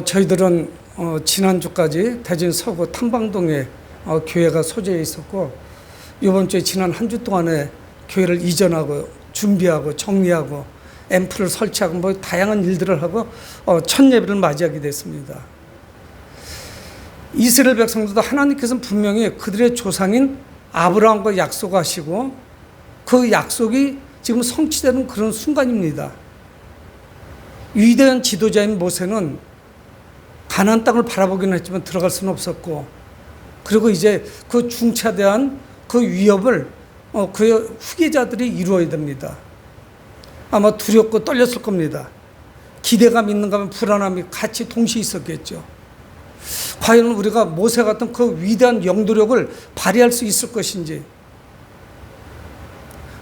저희들은 지난주까지 대전 서구 탐방동에 교회가 소재해 있었고, 이번 주에 지난 한 주 동안에 교회를 이전하고 준비하고 정리하고 앰프를 설치하고 뭐 다양한 일들을 하고 첫 예배를 맞이하게 됐습니다. 이스라엘 백성들도 하나님께서는 분명히 그들의 조상인 아브라함과 약속하시고 그 약속이 지금 성취되는 그런 순간입니다. 위대한 지도자인 모세는 가나안 땅을 바라보기는 했지만 들어갈 수는 없었고, 그리고 이제 그 중차대한 그 위협을 그의 후계자들이 이루어야 됩니다. 아마 두렵고 떨렸을 겁니다. 기대감 있는가 하면 불안함이 같이 동시에 있었겠죠. 과연 우리가 모세 같은 그 위대한 영도력을 발휘할 수 있을 것인지,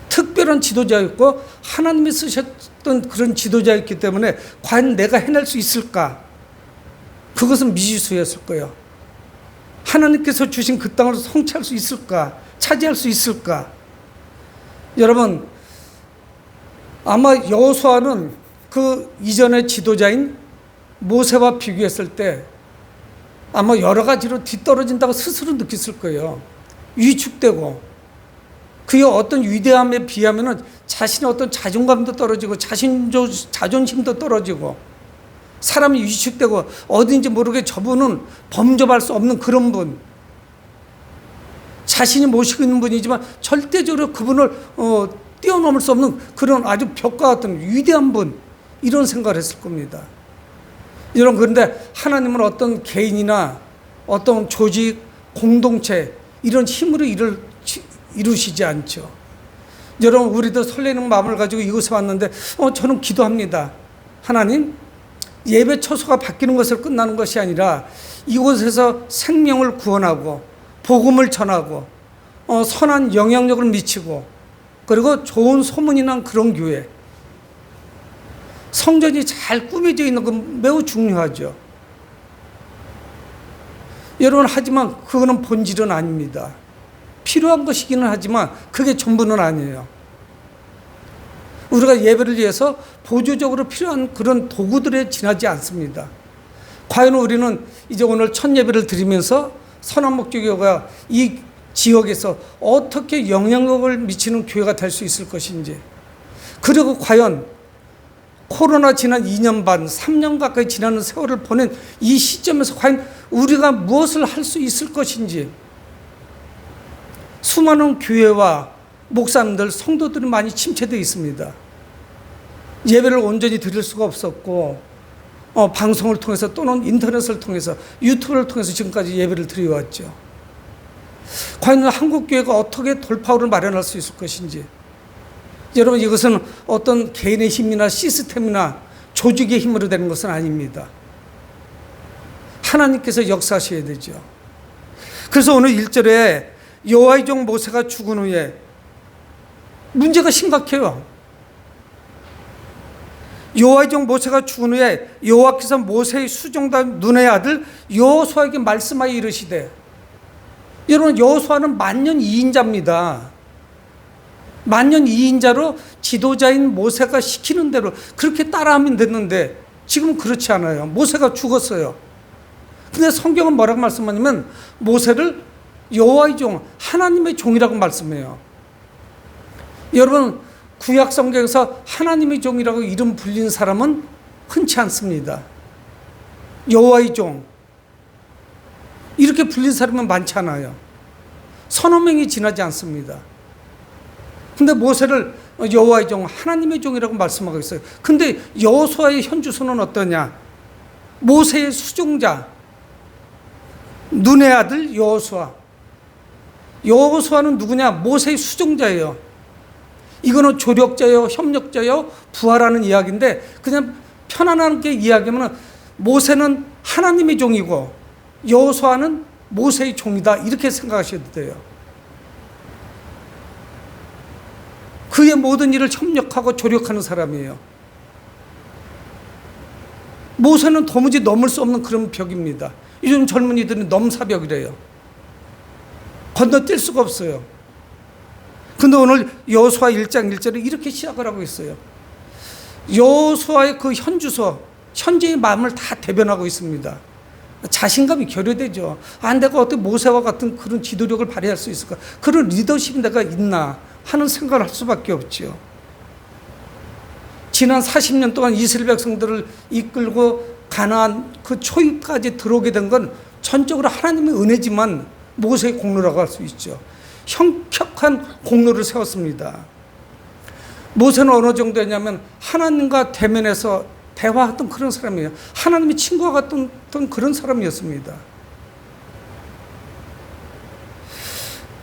특별한 지도자였고 하나님이 쓰셨던 그런 지도자였기 때문에 과연 내가 해낼 수 있을까? 그것은 미지수였을 거예요. 하나님께서 주신 그 땅을 성취할 수 있을까? 차지할 수 있을까? 여러분, 아마 여호수아는 그 이전의 지도자인 모세와 비교했을 때 아마 여러 가지로 뒤떨어진다고 스스로 느꼈을 거예요. 위축되고, 그의 어떤 위대함에 비하면 자신의 어떤 자존감도 떨어지고 자존심도 떨어지고, 사람이 위축되고 어딘지 모르게 저분은 범접할 수 없는 그런 분, 자신이 모시고 있는 분이지만 절대적으로 그분을 뛰어넘을 수 없는 그런 아주 벽과 같은 위대한 분, 이런 생각을 했을 겁니다. 여러분, 그런데 하나님은 어떤 개인이나 어떤 조직, 공동체 이런 힘으로 이루시지 않죠. 여러분, 우리도 설레는 마음을 가지고 이곳에 왔는데 저는 기도합니다. 하나님, 예배 처소가 바뀌는 것으로 끝나는 것이 아니라 이곳에서 생명을 구원하고 복음을 전하고 선한 영향력을 미치고, 그리고 좋은 소문이 난 그런 교회, 성전이 잘 꾸며져 있는 건 매우 중요하죠. 여러분, 하지만 그거는 본질은 아닙니다. 필요한 것이기는 하지만 그게 전부는 아니에요. 우리가 예배를 위해서 보조적으로 필요한 그런 도구들에 지나지 않습니다. 과연 우리는 이제 오늘 첫 예배를 드리면서 선한목적교회가 이 지역에서 어떻게 영향력을 미치는 교회가 될 수 있을 것인지, 그리고 과연 코로나 지난 2년 반, 3년 가까이 지나는 세월을 보낸 이 시점에서 과연 우리가 무엇을 할 수 있을 것인지, 수많은 교회와 목사님들, 성도들이 많이 침체되어 있습니다. 예배를 온전히 드릴 수가 없었고, 방송을 통해서 또는 인터넷을 통해서, 유튜브를 통해서 지금까지 예배를 드려왔죠. 과연 한국교회가 어떻게 돌파구를 마련할 수 있을 것인지, 여러분, 이것은 어떤 개인의 힘이나 시스템이나 조직의 힘으로 되는 것은 아닙니다. 하나님께서 역사하셔야 되죠. 그래서 오늘 1절에 여호와의 종 모세가 죽은 후에 문제가 심각해요. 여호와의 종 모세가 죽은 후에 여호와께서 모세의 수종자 눈의 아들 여호수아에게 말씀하여 이르시되, 여러분, 여호수아는 만년 2인자입니다. 만년 2인자로 지도자인 모세가 시키는 대로 그렇게 따라하면 됐는데 지금 그렇지 않아요. 모세가 죽었어요. 근데 성경은 뭐라고 말씀하냐면 모세를 여호와의 종, 하나님의 종이라고 말씀해요. 여러분, 구약 성경에서 하나님의 종이라고 이름 불린 사람은 흔치 않습니다. 여호와의 종, 이렇게 불린 사람은 많지 않아요. 서너 명이 지나지 않습니다. 근데 모세를 여호와의 종, 하나님의 종이라고 말씀하고 있어요. 근데 여호수아의 현주소는 어떠냐? 모세의 수종자, 눈의 아들 여호수아. 여호수아는 누구냐? 모세의 수종자예요. 이거는 조력자요, 협력자요, 부하라는 이야기인데, 그냥 편안하게 이야기하면 모세는 하나님의 종이고 여호수아는 모세의 종이다, 이렇게 생각하셔도 돼요. 그의 모든 일을 협력하고 조력하는 사람이에요. 모세는 도무지 넘을 수 없는 그런 벽입니다. 요즘 젊은이들은 넘사벽이래요. 건너뛸 수가 없어요. 근데 오늘 여호수아 1장 1절에 이렇게 시작을 하고 있어요. 여호수아의 그 현주소, 현재의 마음을 다 대변하고 있습니다. 자신감이 결여되죠. 내가 어떻게 모세와 같은 그런 지도력을 발휘할 수 있을까? 그런 리더십이 내가 있나 하는 생각을 할 수밖에 없죠. 지난 40년 동안 이스라엘 백성들을 이끌고 가나안 그 초입까지 들어오게 된 건 전적으로 하나님의 은혜지만 모세의 공로라고 할 수 있죠. 형격한 공로를 세웠습니다. 모세는 어느 정도였냐면 하나님과 대면해서 대화했던 그런 사람이에요. 하나님의 친구와 같던 그런 사람이었습니다.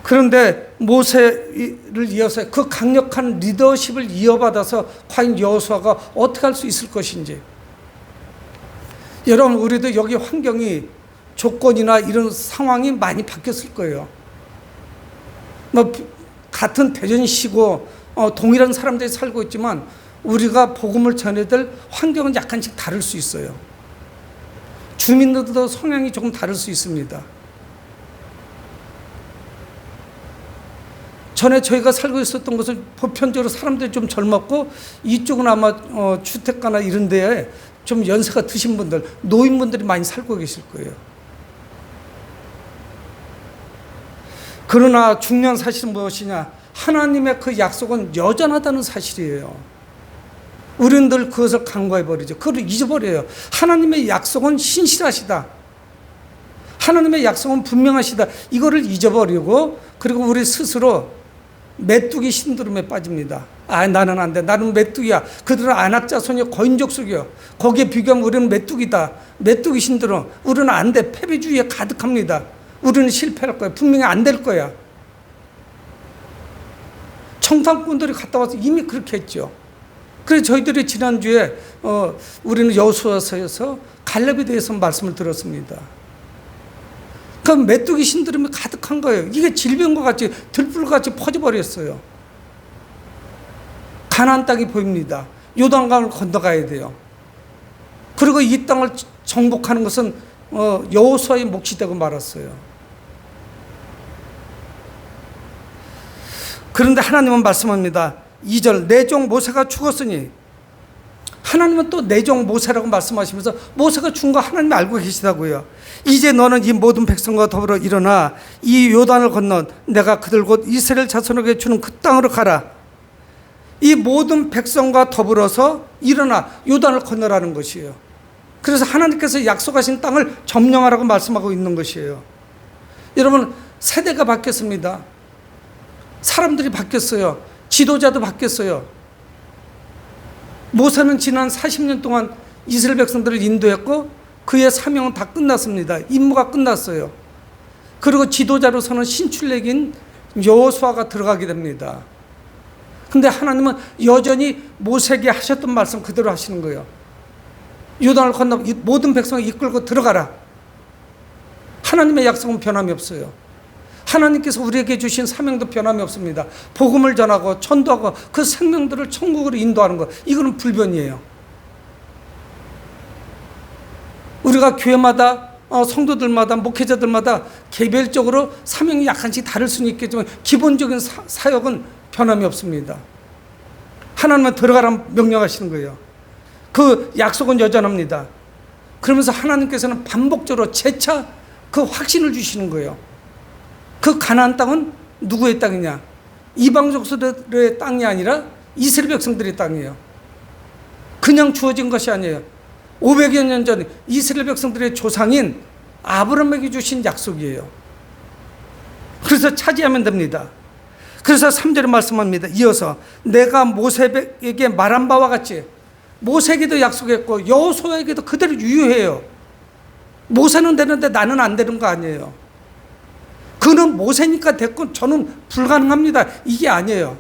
그런데 모세를 이어서 그 강력한 리더십을 이어받아서 과연 여호수아가 어떻게 할 수 있을 것인지. 여러분, 우리도 여기 환경이 조건이나 이런 상황이 많이 바뀌었을 거예요. 같은 대전시고 동일한 사람들이 살고 있지만 우리가 복음을 전해야 될 환경은 약간씩 다를 수 있어요. 주민들도 성향이 조금 다를 수 있습니다. 전에 저희가 살고 있었던 곳은 보편적으로 사람들이 좀 젊었고 이쪽은 아마 주택가나 이런 데에 좀 연세가 드신 분들, 노인분들이 많이 살고 계실 거예요. 그러나 중요한 사실은 무엇이냐? 하나님의 그 약속은 여전하다는 사실이에요. 우리는 늘 그것을 간과해버리죠. 그걸 잊어버려요. 하나님의 약속은 신실하시다. 하나님의 약속은 분명하시다. 이거를 잊어버리고 그리고 우리 스스로 메뚜기 신드롬에 빠집니다. 나는 안 돼. 나는 메뚜기야. 그들은 안악자손이 거인족속이요. 거기에 비교하면 우리는 메뚜기다. 메뚜기 신드롬. 우리는 안 돼. 패배주의에 가득합니다. 우리는 실패할 거야. 분명히 안 될 거야. 청산꾼들이 갔다 와서 이미 그렇게 했죠. 그래서 저희들이 지난주에 우리는 여호수아서에서 갈렙에 대해서 말씀을 들었습니다. 그 메뚜기 신드롬이 가득한 거예요. 이게 질병과 같이 들불같이 퍼져버렸어요. 가나안 땅이 보입니다. 요단강을 건너가야 돼요. 그리고 이 땅을 정복하는 것은 여호수아의 몫이 되고 말았어요. 그런데 하나님은 말씀합니다. 2절 내 종 모세가 죽었으니, 하나님은 또 내 종 모세라고 말씀하시면서 모세가 죽은 거 하나님이 알고 계시다고요. 이제 너는 이 모든 백성과 더불어 일어나 이 요단을 건너 내가 그들 곧 이스라엘 자손에게 주는 그 땅으로 가라. 이 모든 백성과 더불어서 일어나 요단을 건너라는 것이에요. 그래서 하나님께서 약속하신 땅을 점령하라고 말씀하고 있는 것이에요. 여러분, 세대가 바뀌었습니다. 사람들이 바뀌었어요. 지도자도 바뀌었어요. 모세는 지난 40년 동안 이스라엘 백성들을 인도했고 그의 사명은 다 끝났습니다. 임무가 끝났어요. 그리고 지도자로서는 신출내긴 여호수아가 들어가게 됩니다. 근데 하나님은 여전히 모세에게 하셨던 말씀 그대로 하시는 거예요. 요단을 건너 모든 백성을 이끌고 들어가라. 하나님의 약속은 변함이 없어요. 하나님께서 우리에게 주신 사명도 변함이 없습니다. 복음을 전하고 전도하고 그 생명들을 천국으로 인도하는 것, 이거는 불변이에요. 우리가 교회마다 성도들마다 목회자들마다 개별적으로 사명이 약간씩 다를 수는 있겠지만 기본적인 사역은 변함이 없습니다. 하나님은 들어가라 명령하시는 거예요. 그 약속은 여전합니다. 그러면서 하나님께서는 반복적으로 재차 그 확신을 주시는 거예요. 그 가나안 땅은 누구의 땅이냐? 이방 족속들의 땅이 아니라 이스라엘 백성들의 땅이에요. 그냥 주어진 것이 아니에요. 500여 년 전 이스라엘 백성들의 조상인 아브라함에게 주신 약속이에요. 그래서 차지하면 됩니다. 그래서 3절에 말씀합니다. 이어서 내가 모세에게 말한 바와 같이, 모세에게도 약속했고 여호수아에게도 그대로 유효해요. 모세는 되는데 나는 안 되는 거 아니에요. 그는 모세니까 됐고 저는 불가능합니다. 이게 아니에요.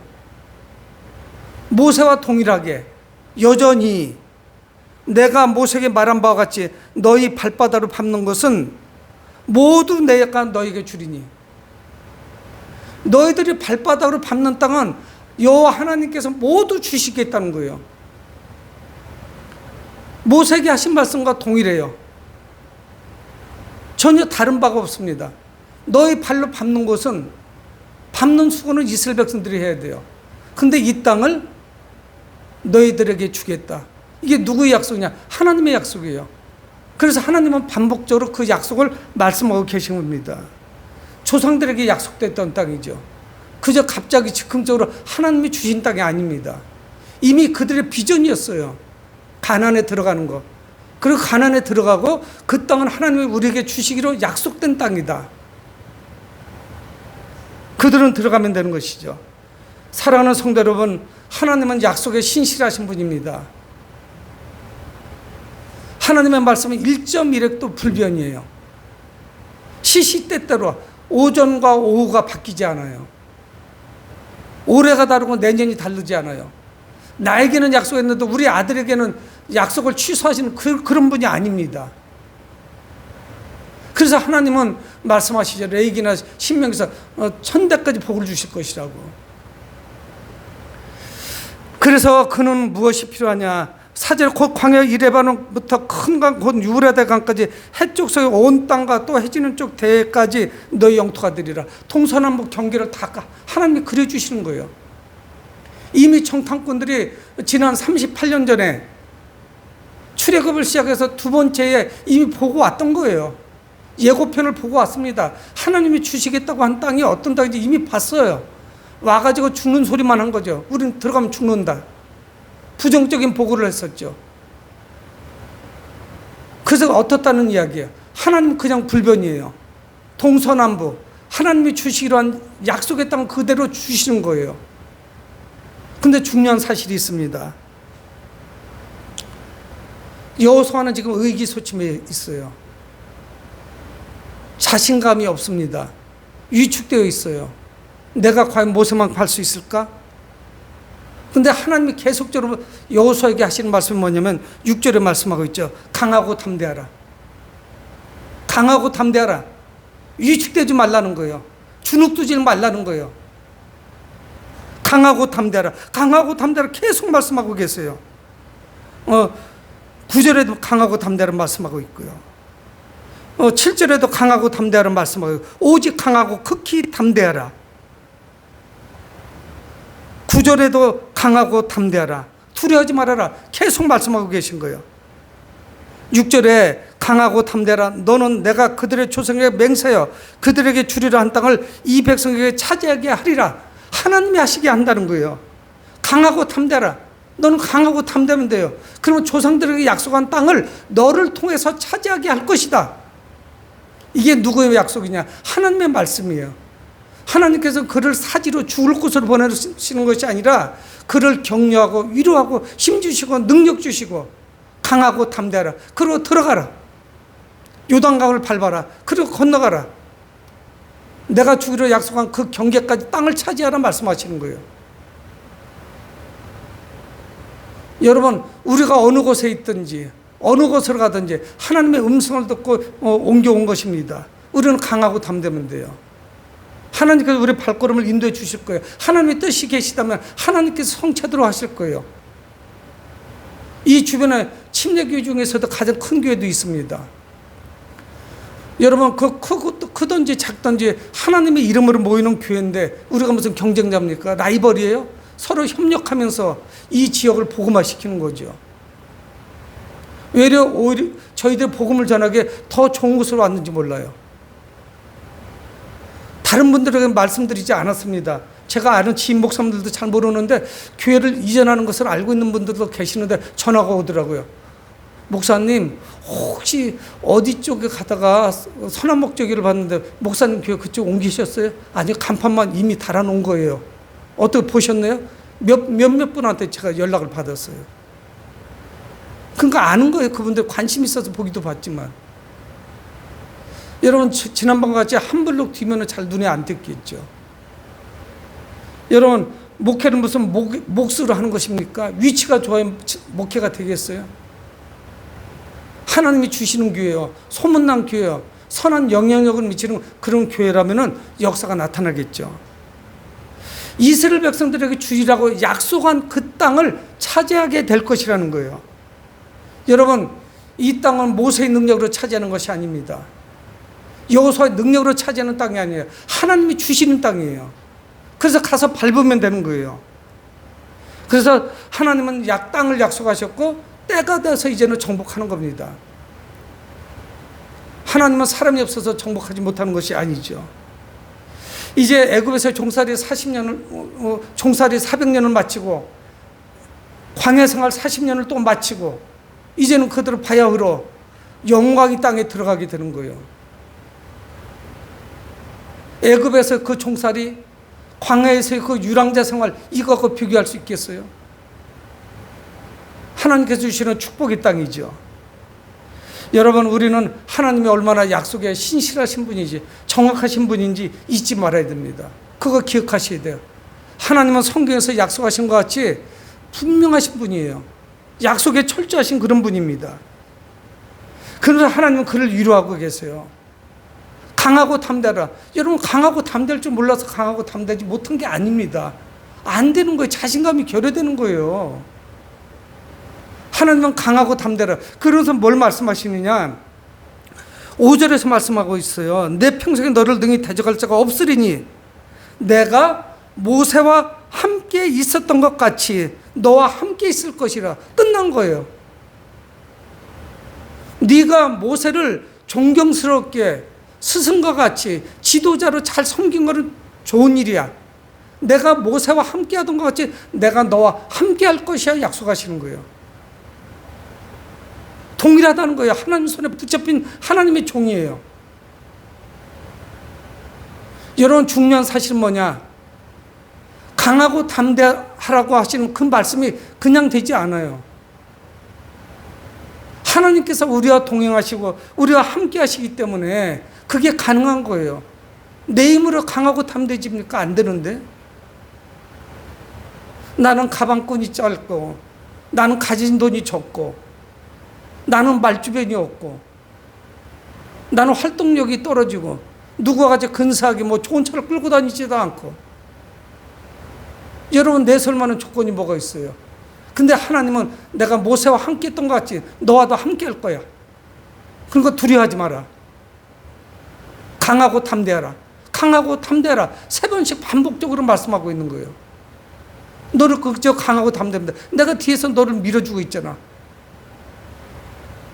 모세와 동일하게 여전히 내가 모세에게 말한 바와 같이 너희 발바닥으로 밟는 것은 모두 내가 너에게 주리니. 너희들이 발바닥으로 밟는 땅은 여호와 하나님께서 모두 주시겠다는 거예요. 모세에게 하신 말씀과 동일해요. 전혀 다른 바가 없습니다. 너희 발로 밟는 곳은, 밟는 수고는 이스라엘 백성들이 해야 돼요. 근데 이 땅을 너희들에게 주겠다. 이게 누구의 약속이냐? 하나님의 약속이에요. 그래서 하나님은 반복적으로 그 약속을 말씀하고 계신 겁니다. 조상들에게 약속됐던 땅이죠. 그저 갑자기 즉흥적으로 하나님이 주신 땅이 아닙니다. 이미 그들의 비전이었어요. 가나안에 들어가는 거. 그리고 가나안에 들어가고 그 땅은 하나님이 우리에게 주시기로 약속된 땅이다. 그들은 들어가면 되는 것이죠. 사랑하는 성도 여러분, 하나님은 약속에 신실하신 분입니다. 하나님의 말씀은 1.1획도 불변이에요. 시시때때로 오전과 오후가 바뀌지 않아요. 올해가 다르고 내년이 다르지 않아요. 나에게는 약속했는데 우리 아들에게는 약속을 취소하시는 그런 분이 아닙니다. 그래서 하나님은 말씀하시죠. 레위기나 신명기에서 1000대까지 복을 주실 것이라고. 그래서 그는 무엇이 필요하냐? 사절 곧 광야 이레바논부터 큰 강 곧 유브라데 강까지 해쪽 서의 온 땅과 또 해지는 쪽 대까지 너희 영토가 되리라. 동서남북 경계를 다 하나님이 그려주시는 거예요. 이미 정탐꾼들이 지난 38년 전에 출애굽을 시작해서 두 번째에 이미 보고 왔던 거예요. 예고편을 보고 왔습니다. 하나님이 주시겠다고 한 땅이 어떤 땅인지 이미 봤어요. 와가지고 죽는 소리만 한 거죠. 우린 들어가면 죽는다. 부정적인 보고를 했었죠. 그래서 어떻다는 이야기예요. 하나님 그냥 불변이에요. 동서남북 하나님이 주시기로 한 약속의 땅 그대로 주시는 거예요. 근데 중요한 사실이 있습니다. 여호수아는 지금 의기소침해 있어요. 자신감이 없습니다. 위축되어 있어요. 내가 과연 모세만 갈 수 있을까? 근데 하나님이 계속적으로 여호수아에게 하시는 말씀이 뭐냐면 6절에 말씀하고 있죠. 강하고 담대하라. 강하고 담대하라. 위축되지 말라는 거예요. 주눅두지 말라는 거예요. 강하고 담대하라. 강하고 담대하라 계속 말씀하고 계세요. 9절에도 강하고 담대하라 말씀하고 있고요. 7절에도 강하고 담대하라 말씀하고 있고요. 오직 강하고 극히 담대하라. 9절에도 강하고 담대하라. 두려워하지 말아라. 계속 말씀하고 계신 거예요. 6절에 강하고 담대하라. 너는 내가 그들의 조상에게 맹세하여 그들에게 주리라 한 땅을 이 백성에게 차지하게 하리라. 하나님이 하시게 한다는 거예요. 강하고 담대하라. 너는 강하고 담대하면 돼요. 그러면 조상들에게 약속한 땅을 너를 통해서 차지하게 할 것이다. 이게 누구의 약속이냐? 하나님의 말씀이에요. 하나님께서 그를 사지로 죽을 곳으로 보내시는 것이 아니라 그를 격려하고 위로하고 힘 주시고 능력 주시고 강하고 담대하라. 그리고 들어가라. 요단강을 밟아라. 그리고 건너가라. 내가 주기로 약속한 그 경계까지 땅을 차지하라 말씀하시는 거예요. 여러분, 우리가 어느 곳에 있든지 어느 곳으로 가든지 하나님의 음성을 듣고 옮겨온 것입니다. 우리는 강하고 담대하면 돼요. 하나님께서 우리 발걸음을 인도해 주실 거예요. 하나님의 뜻이 계시다면 하나님께서 성체대로 하실 거예요. 이 주변에 침례교회 중에서도 가장 큰 교회도 있습니다. 여러분, 그 크든지 작든지 하나님의 이름으로 모이는 교회인데 우리가 무슨 경쟁자입니까? 라이벌이에요? 서로 협력하면서 이 지역을 복음화시키는 거죠. 오히려 저희들 복음을 전하기에 더 좋은 곳으로 왔는지 몰라요. 다른 분들에게 말씀드리지 않았습니다. 제가 아는 지인 목사님들도 잘 모르는데 교회를 이전하는 것을 알고 있는 분들도 계시는데 전화가 오더라고요. 목사님, 혹시 어디 쪽에 가다가 선한 목적이를 봤는데 목사님 교회 그쪽 옮기셨어요? 아니, 간판만 이미 달아놓은 거예요. 어떻게 보셨나요? 몇몇 분한테 제가 연락을 받았어요. 그러니까 아는 거예요. 그분들 관심 있어서 보기도 봤지만. 여러분, 지난번과 같이 한 블록 뒤면 잘 눈에 안 띄겠죠. 여러분, 목회는 무슨 몫으로 하는 것입니까? 위치가 좋아야 목회가 되겠어요? 하나님이 주시는 교회요, 소문난 교회요, 선한 영향력을 미치는 그런 교회라면 역사가 나타나겠죠. 이스라엘 백성들에게 주리라고 약속한 그 땅을 차지하게 될 것이라는 거예요. 여러분, 이 땅은 모세의 능력으로 차지하는 것이 아닙니다. 여호수아의 능력으로 차지하는 땅이 아니에요. 하나님이 주시는 땅이에요. 그래서 가서 밟으면 되는 거예요. 그래서 하나님은 땅을 약속하셨고 때가 돼서 이제는 정복하는 겁니다. 하나님은 사람이 없어서 정복하지 못하는 것이 아니죠. 이제 애굽에서 종살이 40년을 종살이 400년을 마치고 광야 생활 40년을 또 마치고 이제는 그들을 바야흐로 영광의 땅에 들어가게 되는 거예요. 애굽에서 그 종살이, 광야에서의 그 유랑자 생활, 이거하고 비교할 수 있겠어요? 하나님께서 주시는 축복의 땅이죠. 여러분, 우리는 하나님이 얼마나 약속에 신실하신 분인지, 정확하신 분인지 잊지 말아야 됩니다. 그거 기억하셔야 돼요. 하나님은 성경에서 약속하신 것 같이 분명하신 분이에요. 약속에 철저하신 그런 분입니다. 그래서 하나님은 그를 위로하고 계세요. 강하고 담대하라. 여러분, 강하고 담대할 줄 몰라서 강하고 담대하지 못한 게 아닙니다. 안 되는 거예요. 자신감이 결여되는 거예요. 하나님은 강하고 담대하라. 그러면서 뭘 말씀하시느냐? 5절에서 말씀하고 있어요. 내 평생에 너를 능히 대적할 자가 없으리니 내가 모세와 함께 있었던 것 같이 너와 함께 있을 것이라. 끝난 거예요. 네가 모세를 존경스럽게 스승과 같이 지도자로 잘 섬긴 것은 좋은 일이야. 내가 모세와 함께 하던 것 같이 내가 너와 함께 할 것이야 약속하시는 거예요. 동일하다는 거예요. 하나님 손에 붙잡힌 하나님의 종이에요. 여러분, 중요한 사실은 뭐냐? 강하고 담대하라고 하시는 그 말씀이 그냥 되지 않아요. 하나님께서 우리와 동행하시고 우리와 함께 하시기 때문에 그게 가능한 거예요. 내 힘으로 강하고 담대해집니까? 안 되는데. 나는 가방끈이 짧고, 나는 가진 돈이 적고, 나는 말주변이 없고, 나는 활동력이 떨어지고, 누구와 같이 근사하게 뭐 좋은 차를 끌고 다니지도 않고. 여러분, 내설 만한 조건이 뭐가 있어요? 근데 하나님은 내가 모세와 함께 했던 것 같이 너와도 함께 할 거야. 그러니까 두려워하지 마라. 강하고 담대하라. 강하고 담대하라. 3번씩 반복적으로 말씀하고 있는 거예요. 너를 그저 강하고 담대합니다. 내가 뒤에서 너를 밀어주고 있잖아.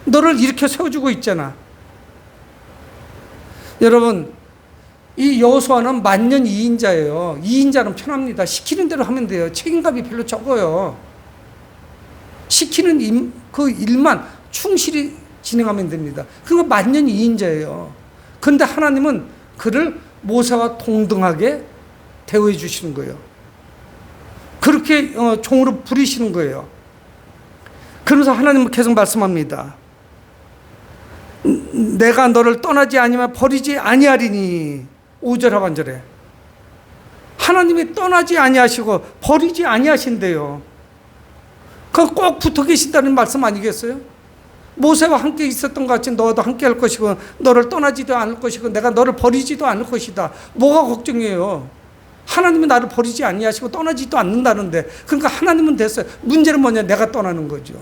너를 일으켜 세워주고 있잖아. 여러분, 이 여호수아는 만년 2인자예요. 2인자는 편합니다. 시키는 대로 하면 돼요. 책임감이 별로 적어요. 시키는 그 일만 충실히 진행하면 됩니다. 그거 만년 2인자예요. 그런데 하나님은 그를 모세와 동등하게 대우해 주시는 거예요. 그렇게 종으로 부리시는 거예요. 그러면서 하나님은 계속 말씀합니다. 내가 너를 떠나지 아니면 버리지 아니하리니. 5절 하반절에 하나님이 떠나지 아니하시고 버리지 아니하신대요. 그거 꼭 붙어 계신다는 말씀 아니겠어요? 모세와 함께 있었던 것 같이 너도 함께 할 것이고 너를 떠나지도 않을 것이고 내가 너를 버리지도 않을 것이다. 뭐가 걱정이에요? 하나님이 나를 버리지 아니하시고 떠나지도 않는다는데, 그러니까 하나님은 됐어요. 문제는 뭐냐? 내가 떠나는 거죠.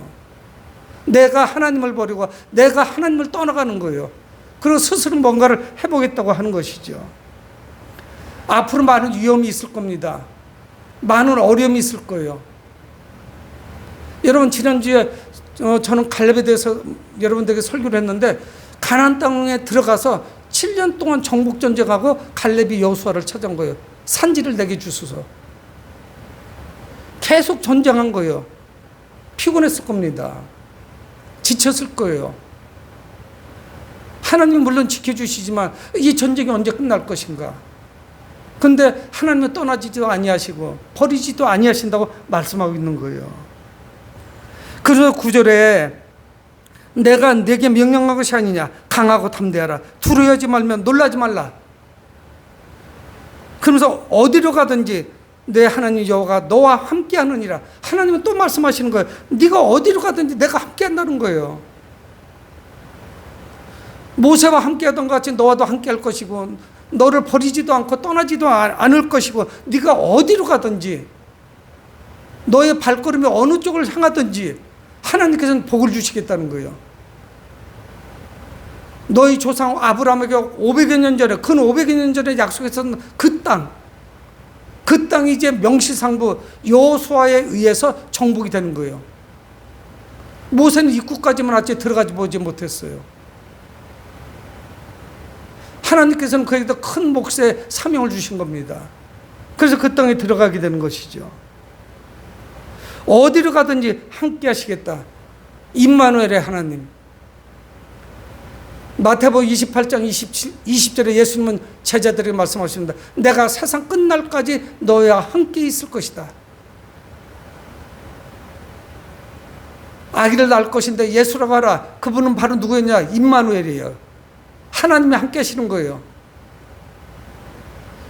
내가 하나님을 버리고 내가 하나님을 떠나가는 거예요. 그리고 스스로 뭔가를 해보겠다고 하는 것이죠. 앞으로 많은 위험이 있을 겁니다. 많은 어려움이 있을 거예요. 여러분, 지난주에 저는 갈렙에 대해서 여러분들에게 설교를 했는데, 가나안 땅에 들어가서 7년 동안 정복 전쟁하고 갈렙이 여호수아를 찾아온 거예요. 산지를 내게 주소서. 계속 전쟁한 거예요. 피곤했을 겁니다. 지쳤을 거예요. 하나님은 물론 지켜주시지만 이 전쟁이 언제 끝날 것인가? 근데 하나님은 떠나지도 아니하시고 버리지도 아니하신다고 말씀하고 있는 거예요. 그래서 9절에 내가 네게 명령한 것이 아니냐? 강하고 담대하라. 두려워하지 말면 놀라지 말라. 그러면서 어디로 가든지 내 하나님 여호와가 너와 함께 하느니라. 하나님은 또 말씀하시는 거예요. 네가 어디로 가든지 내가 함께 한다는 거예요. 모세와 함께 하던 것 같이 너와도 함께 할 것이고 너를 버리지도 않고 떠나지도 않을 것이고 네가 어디로 가든지 너의 발걸음이 어느 쪽을 향하든지 하나님께서는 복을 주시겠다는 거예요. 너희 조상 아브라함에게 500여 년 전에, 근 500여 년 전에 약속했던 그 땅이 이제 명실상부 여호수아에 의해서 정복이 되는 거예요. 모세는 입구까지만 왔지 들어가지 보지 못했어요. 하나님께서는 그에게 큰 몫의 사명을 주신 겁니다. 그래서 그 땅에 들어가게 되는 것이죠. 어디로 가든지 함께 하시겠다. 임마누엘의 하나님. 마태복음 28장 20절에 예수님은 제자들에게 말씀하십니다. 내가 세상 끝날까지 너희와 함께 있을 것이다. 아기를 낳을 것인데 예수라고 하라. 그분은 바로 누구였냐? 임마누엘이에요. 하나님이 함께 하시는 거예요.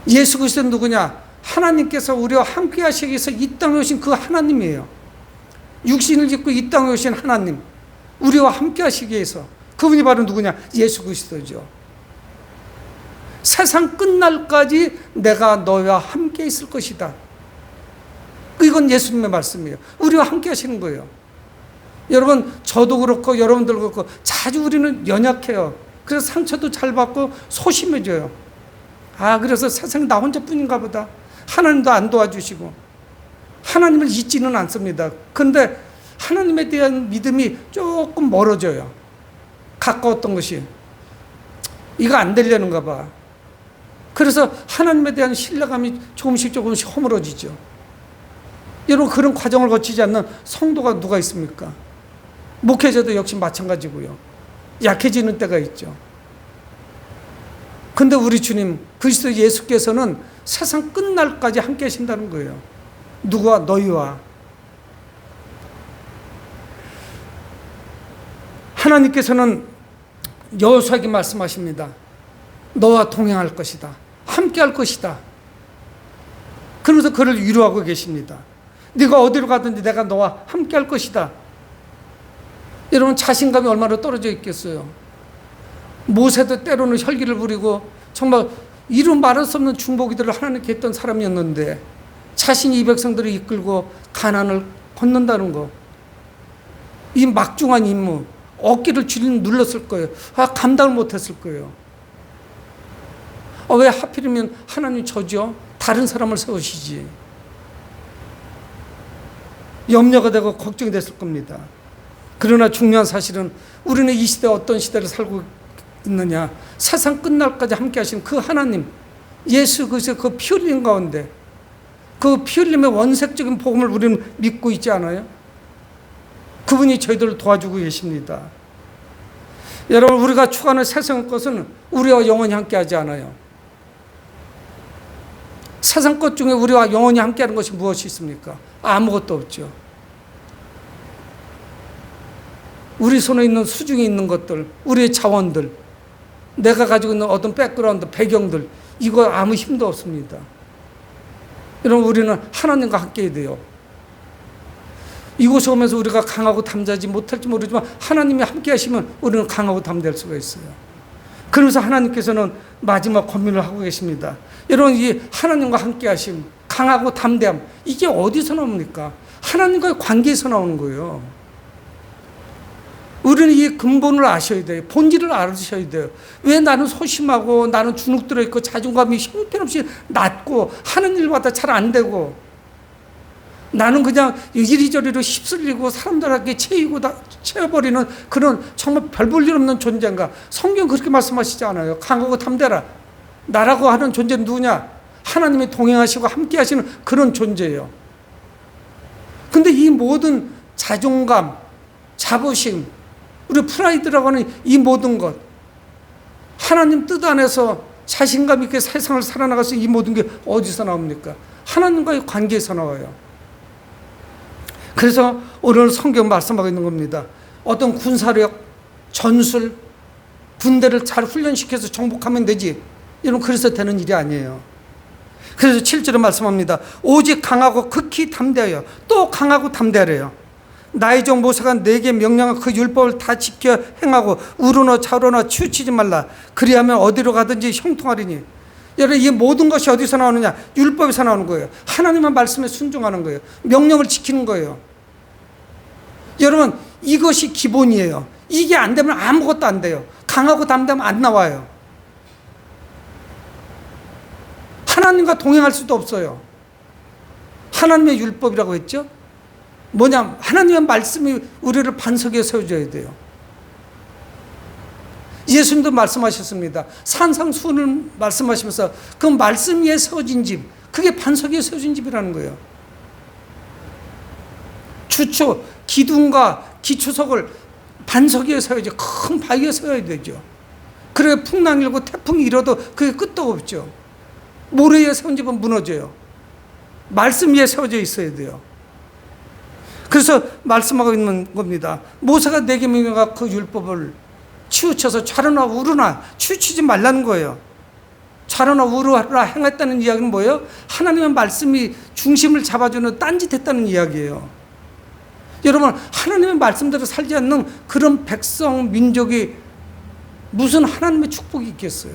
예수 그리스도는 누구냐? 하나님께서 우리와 함께 하시기 위해서 이 땅에 오신 그 하나님이에요. 육신을 짓고 이 땅에 오신 하나님, 우리와 함께 하시기 위해서. 그분이 바로 누구냐? 예수 그리스도죠. 세상 끝날까지 내가 너희와 함께 있을 것이다. 이건 예수님의 말씀이에요. 우리와 함께 하시는 거예요. 여러분, 저도 그렇고 여러분들 그렇고 자주 우리는 연약해요. 그래서 상처도 잘 받고 소심해져요. 그래서 세상에 나 혼자뿐인가 보다. 하나님도 안 도와주시고 하나님을 잊지는 않습니다. 그런데 하나님에 대한 믿음이 조금 멀어져요. 가까웠던 것이 이거 안 되려는가 봐. 그래서 하나님에 대한 신뢰감이 조금씩 허물어지죠. 여러분, 그런 과정을 거치지 않는 성도가 누가 있습니까? 목회자도 역시 마찬가지고요. 약해지는 때가 있죠. 근데 우리 주님 그리스도 예수께서는 세상 끝날까지 함께 하신다는 거예요. 누구와? 너희와. 하나님께서는 여호수아에게 말씀하십니다. 너와 동행할 것이다. 함께 할 것이다. 그러면서 그를 위로하고 계십니다. 네가 어디로 가든지 내가 너와 함께 할 것이다. 여러분, 자신감이 얼마나 떨어져 있겠어요. 모세도 때로는 혈기를 부리고 정말 이루 말할 수 없는 중보기도를 하나님께 했던 사람이었는데 자신이 이 백성들을 이끌고 가나안을 건넌다는 거, 이 막중한 임무, 어깨를 줄이는 눌렀을 거예요. 감당을 못했을 거예요. 왜 하필이면 하나님 저죠? 다른 사람을 세우시지. 염려가 되고 걱정이 됐을 겁니다. 그러나 중요한 사실은 우리는 이 시대 어떤 시대를 살고 있느냐? 세상 끝날까지 함께 하신 그 하나님, 예수 그리스도의 그 피 흘림 가운데, 그 피 흘림의 원색적인 복음을 우리는 믿고 있지 않아요? 그분이 저희들을 도와주고 계십니다. 여러분, 우리가 추구하는 세상 것은 우리와 영원히 함께 하지 않아요. 세상 것 중에 우리와 영원히 함께하는 것이 무엇이 있습니까? 아무것도 없죠. 우리 손에 있는 수중에 있는 것들, 우리의 자원들, 내가 가지고 있는 어떤 백그라운드, 배경들, 이거 아무 힘도 없습니다. 여러분, 우리는 하나님과 함께 해야 돼요. 이곳에 오면서 우리가 강하고 담대하지 못할지 모르지만 하나님이 함께 하시면 우리는 강하고 담대할 수가 있어요. 그러면서 하나님께서는 마지막 권면을 하고 계십니다. 여러분, 이 하나님과 함께 하심, 강하고 담대함, 이게 어디서 나옵니까? 하나님과의 관계에서 나오는 거예요. 우리는 이 근본을 아셔야 돼요. 본질을 알으셔야 돼요. 왜 나는 소심하고 나는 주눅 들어있고 자존감이 형편없이 낮고 하는 일마다 잘 안 되고 나는 그냥 이리저리로 휩쓸리고 사람들에게 채워버리는 그런 정말 별 볼 일 없는 존재인가? 성경 그렇게 말씀하시지 않아요. 강하고 담대라. 나라고 하는 존재는 누구냐? 하나님이 동행하시고 함께 하시는 그런 존재예요. 근데 이 모든 자존감, 자부심, 우리 프라이드라고 하는 이 모든 것, 하나님 뜻 안에서 자신감 있게 세상을 살아나가서 이 모든 게 어디서 나옵니까? 하나님과의 관계에서 나와요. 그래서 오늘 성경 말씀하고 있는 겁니다. 어떤 군사력, 전술, 군대를 잘 훈련시켜서 정복하면 되지. 이런 그래서 되는 일이 아니에요. 그래서 7절에 말씀합니다. 오직 강하고 극히 담대하여, 또 강하고 담대하래요. 나의 종 모세가 내게 명령한 그 율법을 다 지켜 행하고 우르나 좌로나 치우치지 말라. 그리하면 어디로 가든지 형통하리니. 여러분, 이 모든 것이 어디서 나오느냐? 율법에서 나오는 거예요. 하나님의 말씀에 순종하는 거예요. 명령을 지키는 거예요. 여러분, 이것이 기본이에요. 이게 안 되면 아무것도 안 돼요. 강하고 담대하면 안 나와요. 하나님과 동행할 수도 없어요. 하나님의 율법이라고 했죠? 뭐냐? 하나님의 말씀이 우리를 반석에 세워줘야 돼요. 예수님도 말씀하셨습니다. 산상수훈을 말씀하시면서 그 말씀 위에 세워진 집, 그게 반석 위에 세워진 집이라는 거예요. 주초, 기둥과 기초석을 반석 위에 세워야죠. 큰 바위에 세워야 되죠. 그래 풍랑 일고 태풍이 일어도 그게 끝도 없죠. 모래 위에 세운 집은 무너져요. 말씀 위에 세워져 있어야 돼요. 그래서 말씀하고 있는 겁니다. 모세가 네 계명과 그 율법을 치우쳐서 좌로나 우로나 치우치지 말라는 거예요. 좌로나 우로나 행했다는 이야기는 뭐예요? 하나님의 말씀이 중심을 잡아주는 딴짓했다는 이야기예요. 여러분, 하나님의 말씀대로 살지 않는 그런 백성, 민족이 무슨 하나님의 축복이 있겠어요?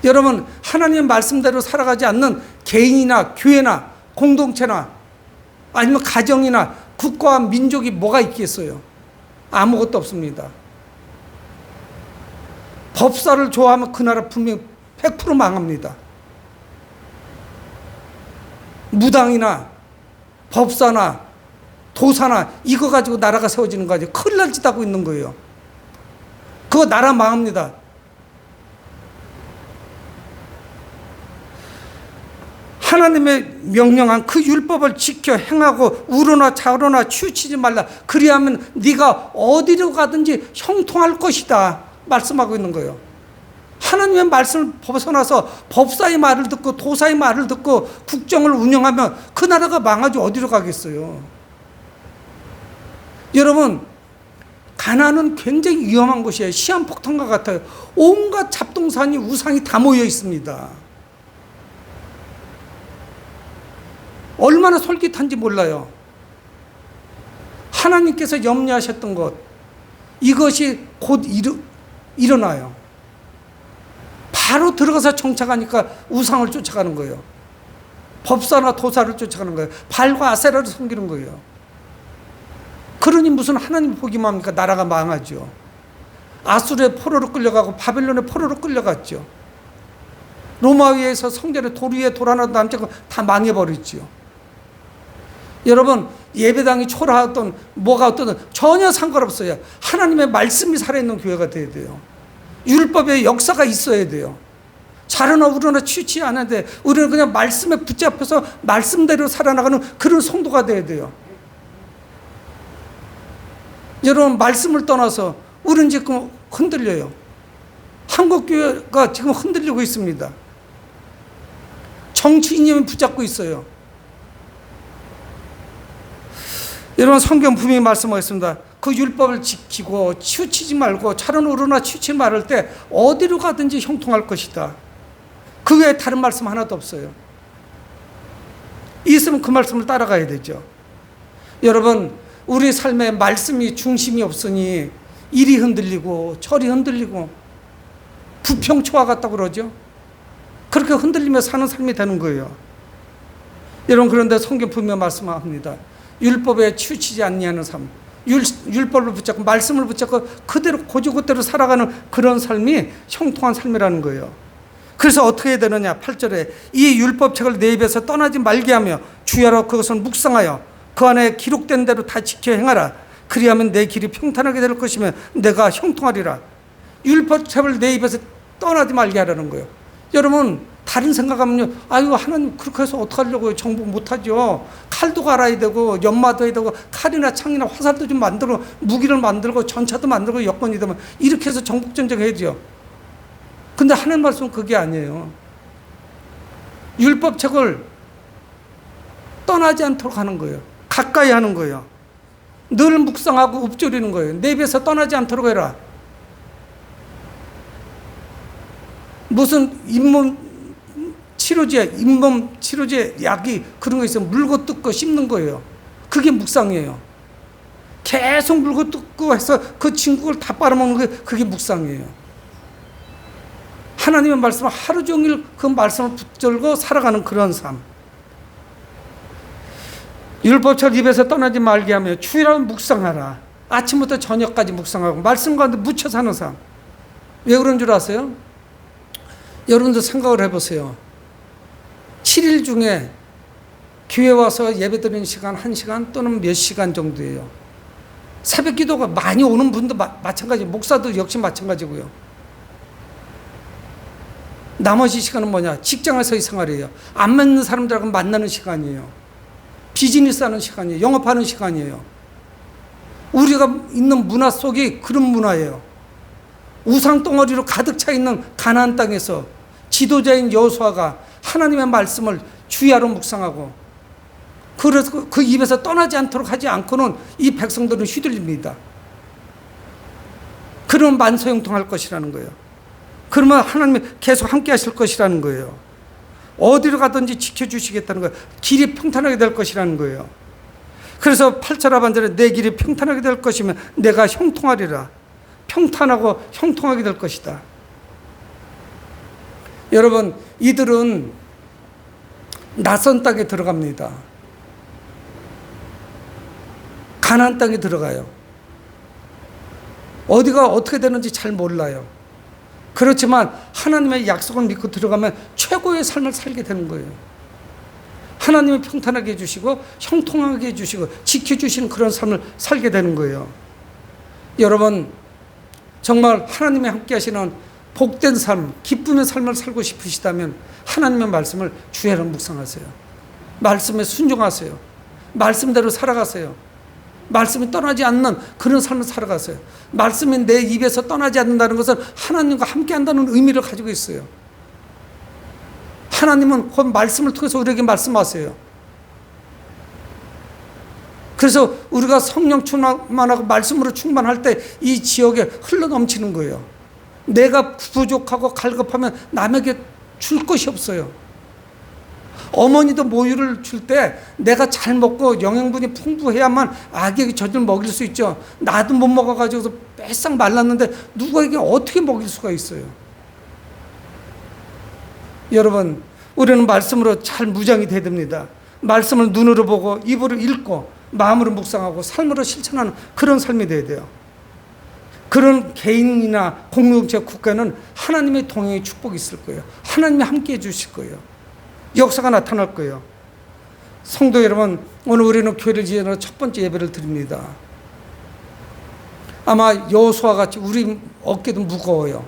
여러분, 하나님의 말씀대로 살아가지 않는 개인이나 교회나 공동체나 아니면 가정이나 국가와 민족이 뭐가 있겠어요? 아무것도 없습니다. 법사를 좋아하면 그 나라 분명히 100% 망합니다. 무당이나 법사나 도사나 이거 가지고 나라가 세워지는 거 가지고 큰일 날 짓 하고 있는 거예요. 그거 나라 망합니다. 하나님의 명령한 그 율법을 지켜 행하고 우로나 좌로나 치우치지 말라. 그리하면 네가 어디로 가든지 형통할 것이다 말씀하고 있는 거예요. 하나님의 말씀을 벗어나서 법사의 말을 듣고 도사의 말을 듣고 국정을 운영하면 그 나라가 망하지 어디로 가겠어요. 여러분, 가나안은 굉장히 위험한 곳이에요. 시한폭탄과 같아요. 온갖 잡동사니 우상이 다 모여 있습니다. 얼마나 솔깃한지 몰라요. 하나님께서 염려하셨던 것, 이것이 곧 일어나요. 바로 들어가서 정착하니까 우상을 쫓아가는 거예요. 법사나 도사를 쫓아가는 거예요. 발과 아세라를 섬기는 거예요. 그러니 무슨 하나님 보기만 합니까? 나라가 망하죠. 아수르의 포로로 끌려가고 바벨론의 포로로 끌려갔죠. 로마 위에서 성전에 돌 위에 돌 하나 남지 않고 다 망해버렸죠. 여러분, 예배당이 초라하던 뭐가 어떤 전혀 상관없어요. 하나님의 말씀이 살아있는 교회가 돼야 돼요. 율법의 역사가 있어야 돼요. 좌로나 우로나 치우치지 않아야 우리는 그냥 말씀에 붙잡혀서 말씀대로 살아나가는 그런 성도가 돼야 돼요. 여러분, 말씀을 떠나서 우리는 지금 흔들려요. 한국교회가 지금 흔들리고 있습니다. 정치 이념이 붙잡고 있어요. 여러분, 성경 분명히 말씀하겠습니다. 그 율법을 지키고 치우치지 말고 좌로나 우로나 치우치지 말을 때 어디로 가든지 형통할 것이다. 그 외에 다른 말씀 하나도 없어요. 있으면 그 말씀을 따라가야 되죠. 여러분, 우리 삶에 말씀이 중심이 없으니 이리 흔들리고 저리 흔들리고 부평초와 같다고 그러죠. 그렇게 흔들리며 사는 삶이 되는 거예요. 여러분, 그런데 성경 분명히 말씀합니다. 율법에 치우치지 않냐는 삶, 율법을 붙잡고 말씀을 붙잡고 그대로 고지고대로 살아가는 그런 삶이 형통한 삶이라는 거예요. 그래서 어떻게 해야 되느냐? 8절에 이 율법책을 내 입에서 떠나지 말게 하며 주야로 그것을 묵상하여 그 안에 기록된 대로 다 지켜 행하라. 그리하면 내 길이 평탄하게 될 것이며 내가 형통하리라. 율법책을 내 입에서 떠나지 말게 하라는 거예요. 여러분, 다른 생각하면요, 아유, 하나님 그렇게 해서 어떡하려고요? 정복 못하죠. 칼도 갈아야 되고 연마도 해야 되고 칼이나 창이나 화살도 좀 만들고 무기를 만들고 전차도 만들고 여건이 되면 이렇게 해서 정복전쟁 해야죠. 근데 하나님 말씀은 그게 아니에요. 율법책을 떠나지 않도록 하는 거예요. 가까이 하는 거예요. 늘 묵상하고 읊조리는 거예요. 내 입에서 떠나지 않도록 해라. 무슨 잇몸 치료제 약이 그런 거 있어요. 물고 뜯고 씹는 거예요. 그게 묵상이에요. 계속 물고 뜯고 해서 그 진국을 다 빨아먹는 게 그게 묵상이에요. 하나님의 말씀을 하루 종일 그 말씀을 붙들고 살아가는 그런 삶. 율법책을 입에서 떠나지 말게 하며 주일날 묵상하라. 아침부터 저녁까지 묵상하고 말씀 가운데 묻혀 사는 삶. 왜 그런 줄 아세요? 여러분도 생각을 해보세요. 7일 중에 교회 와서 예배 드리는 시간 1시간 또는 몇 시간 정도예요. 새벽 기도가 많이 오는 분도 마찬가지, 목사도 역시 마찬가지고요. 나머지 시간은 뭐냐? 직장에서의 생활이에요. 안 맞는 사람들하고 만나는 시간이에요. 비즈니스 하는 시간이에요. 영업하는 시간이에요. 우리가 있는 문화 속이 그런 문화예요. 우상 덩어리로 가득 차 있는 가나안 땅에서 지도자인 여호수아가 하나님의 말씀을 주야로 묵상하고, 그래서 그 입에서 떠나지 않도록 하지 않고는 이 백성들은 휘둘립니다. 그러면 만소형통할 것이라는 거예요. 그러면 하나님이 계속 함께 하실 것이라는 거예요. 어디로 가든지 지켜주시겠다는 거예요. 길이 평탄하게 될 것이라는 거예요. 그래서 8절 하반절에 내 길이 평탄하게 될 것이면 내가 형통하리라. 평탄하고 형통하게 될 것이다. 여러분, 이들은 낯선 땅에 들어갑니다. 가나안 땅에 들어가요. 어디가 어떻게 되는지 잘 몰라요. 그렇지만 하나님의 약속을 믿고 들어가면 최고의 삶을 살게 되는 거예요. 하나님이 평탄하게 해주시고 형통하게 해주시고 지켜주시는 그런 삶을 살게 되는 거예요. 여러분, 정말 하나님이 함께 하시는 복된 삶, 기쁨의 삶을 살고 싶으시다면 하나님의 말씀을 주야로 묵상하세요. 말씀에 순종하세요. 말씀대로 살아가세요. 말씀이 떠나지 않는 그런 삶을 살아가세요. 말씀이 내 입에서 떠나지 않는다는 것은 하나님과 함께 한다는 의미를 가지고 있어요. 하나님은 그 말씀을 통해서 우리에게 말씀하세요. 그래서 우리가 성령 충만하고 말씀으로 충만할 때 이 지역에 흘러 넘치는 거예요. 내가 부족하고 갈급하면 남에게 줄 것이 없어요. 어머니도 모유를 줄 때 내가 잘 먹고 영양분이 풍부해야만 아기에게 젖을 먹일 수 있죠. 나도 못 먹어가지고 뺏싹 말랐는데 누구에게 어떻게 먹일 수가 있어요. 여러분, 우리는 말씀으로 잘 무장이 돼야 됩니다. 말씀을 눈으로 보고 입으로 읽고 마음으로 묵상하고 삶으로 실천하는 그런 삶이 돼야 돼요. 그런 개인이나 공동체, 국가는 하나님의 동행의 축복이 있을 거예요. 하나님이 함께해 주실 거예요. 역사가 나타날 거예요. 성도 여러분, 오늘 우리는 교회를 지으러 첫 번째 예배를 드립니다. 아마 여호수아 같이 우리 어깨도 무거워요.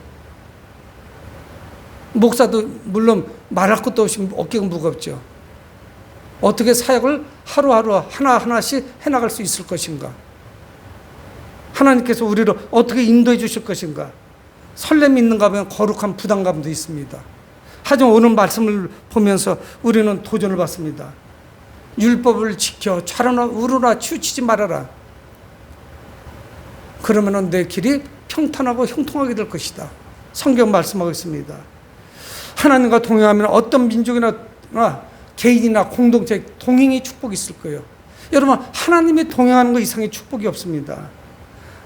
목사도 물론 말할 것도 없이 어깨가 무겁죠. 어떻게 사역을 하루하루 하나하나씩 해나갈 수 있을 것인가? 하나님께서 우리를 어떻게 인도해 주실 것인가? 설렘이 있는가 하면 거룩한 부담감도 있습니다. 하지만 오늘 말씀을 보면서 우리는 도전을 받습니다. 율법을 지켜 좌로나 우로나 치우치지 말아라. 그러면 내 길이 평탄하고 형통하게 될 것이다. 성경 말씀하고 있습니다. 하나님과 동행하면 어떤 민족이나 개인이나 공동체 동행의 축복이 있을 거예요. 여러분, 하나님이 동행하는 것 이상의 축복이 없습니다.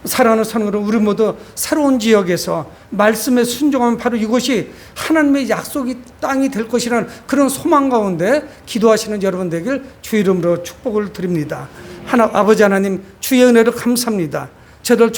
사랑하는 성도들, 우리 모두 새로운 지역에서 말씀에 순종하면 바로 이곳이 하나님의 약속의 땅이 될 것이라는 그런 소망 가운데 기도하시는 여러분 되길 주 이름으로 축복을 드립니다. 아버지 하나님, 주의 은혜를 감사합니다. 저들